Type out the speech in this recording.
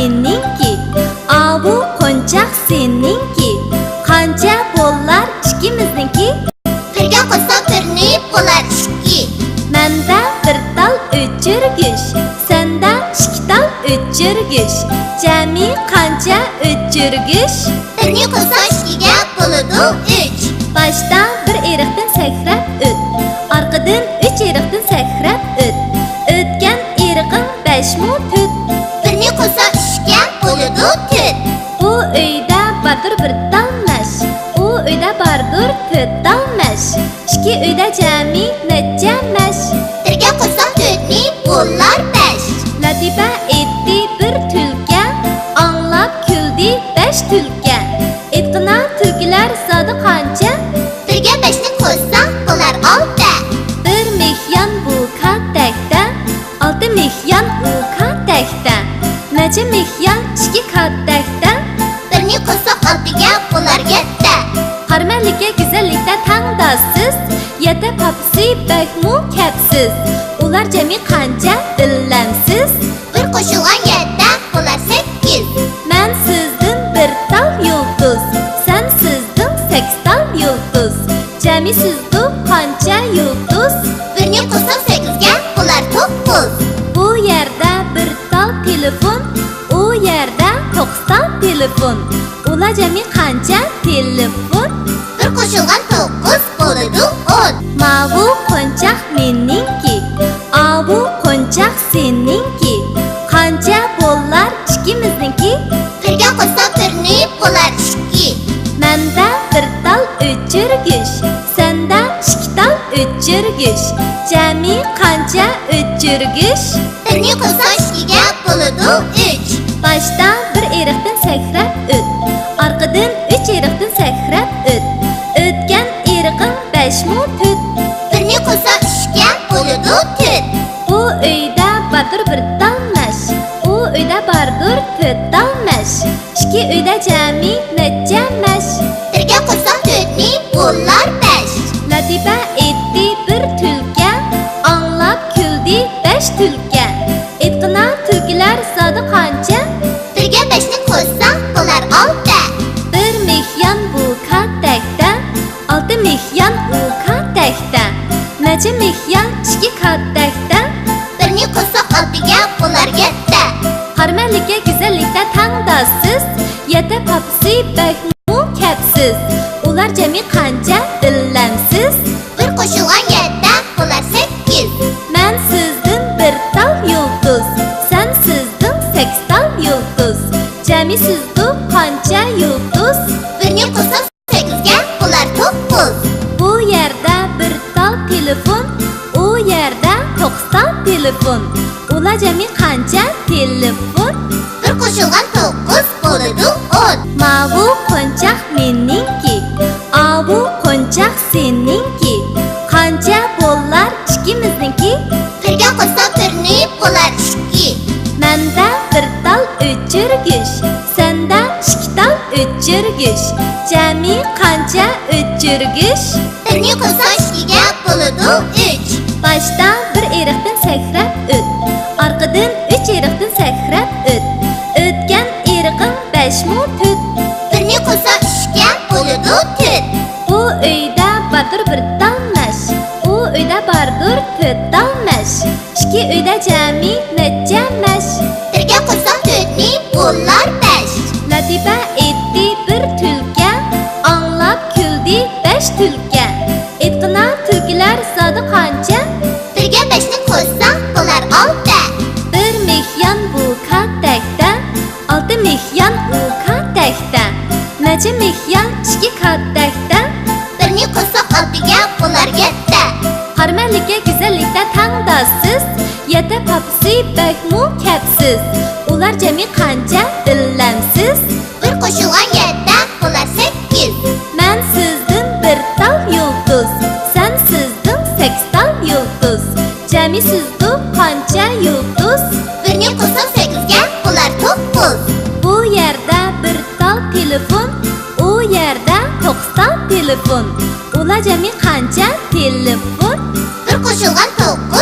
meningki, avu qo'nchoq seninki. Qancha bo'lar ikkimizniki? Birga qo'shsak birnib bo'lar ikki. Menda bir tal o'chirgich, senda ikki tal o'chirgich. Jami qancha o'chirgich? Birni qo'shsak ikkiga bo'ladi 3. Boshdan bir eriqdan sakrab o't, orqadan 3 eriqdan sakrab o't. O'tgan eriqim 5 mu tut. Birni qo'shsak 3ga bo'ladi 4. Bu uyda bardir bir dalmash, u uyda bardir 4 dalmash. Ikki uyda jami necha mash? Birga qo'shsak 4ni bo'lar 5. Latifa etdi bir tulka, anglab kuldi 5 tulka. Etqina tulkilar zodi qancha? Birga 5ni qo'shsak bo'lar 6. Bir mehyon bu katakda, 6 mehyon u katakda. Necha mehyon ikki katakda? Birni qo'shsak 6ga bo'lar 7. Harmanlikka go'zallikda tangdasiz, yeta popsi bakmu kapsiz. Ular jami qancha dillamsiz? Bir qo'shilgan 7 bo'lar 8. Men sizdan bir tal yulduz, sen sizdan 8 tal yulduz. Jami sizda qancha yulduz? Birni qo'shsak 8ga bo'lar 9. Bu yerda bir tal telefon, u yerda 9 tal telefon. Ular jami qancha telefon? Bir qo'shilgan 9 bo'ladi 10. Mavu qo'nchoq meningki, avu qo'nchoq seninki. Qancha bo'lar ikkimizniki? Birga qo'shsak birni bo'lar 2. Menda bir tal o'chirgich, senda 2 tal o'chirgich. Jami qancha o'chirgich? Birni qo'shsak 2ga bo'ladi 3. Boshdan bir eriqdan sakrab o't, orqadan 3 eriqdan sakrab o't. O'tgan eriqim 5 mu tut. Birni qo'shsak 3ga bo'ladi 4. Bu uyda bardir bir dalmash, u uyda bardir 4 dalmash. Ikki uyda jami necha mash? Birga qo'shsak 4ni bo'lar 5. Latifa etdi bir tulka, anglab kuldi 5 tulka. Etqina tulkilar zodi qancha? Birga 5ni qo'shsak bo'lar 6. Bir mehyon bu katakda, 6 mehyon u katakda. Necha mehyon ikki katakda? Birni qo'shsak 6ga bo'lar 7. Harmanlikka go'zallikda tangdasiz, yeta popsi bakmu kapsiz. Ular jami qancha dillamsiz? Bir qo'shilgan 7 bo'lar 8. Men sizdan bir tal yulduz, sen sizdan 8 tal yulduz. Jami sizda qancha yulduz? Birni qo'shsak 8ga bo'lar 9. Bu yerda bir tal telefon, u yerda 9 tal telefon. Ular jami qancha telefon? Bir qo'shilgan 9 bo'ladi 10. Mavu qo'nchoq meningki, avu qo'nchoq seninki. Qancha bo'lar ikkimizniki? Birga qo'shsak birni bo'lar 2. Menda bir tal o'chirgich, senda 2 tal o'chirgich. Jami qancha o'chirgich? Birni qo'shsak 2ga bo'ladi 3. Boshdan bir eriqdan sakrab o't, orqadan 3 eriqdan sakrab o't. O'tgan eriqim 5 mu tut. Birni qo'shsak 3ga bo'ladi 4. Bu uyda bardir bir dalmash, u uyda bardir 4 dalmash. Ikki uyda jami necha mash? Birga qo'shsak 4ni bo'lar 5. Latifa etdi bir tulka, anglab kuldi 5 tulka. Etqina tulkilar zodi qancha? Birga 5ni qo'shsak bo'lar 6. Bir mehyon bu katakda, 6 mehyon u katakda. Necha mehyon ikki katakda? Birni qo'shsak 6ga bo'lar 7. Harmanlikka go'zallikda tangdasiz, yeta popsi bakmu kapsiz. Ular jami qancha dillamsiz? Bir qo'shilgan 7 bo'lar 8. Men sizdan bir tal yulduz, sen sizdan 8 tal yulduz. Jami sizda qancha yulduz? Birni qo'shsak 8ga bo'lar 9. Bu yerda bir tal telefon, u yerda 9 tal telefon. Ular jami qancha telefon? Bir qo'shilgan 9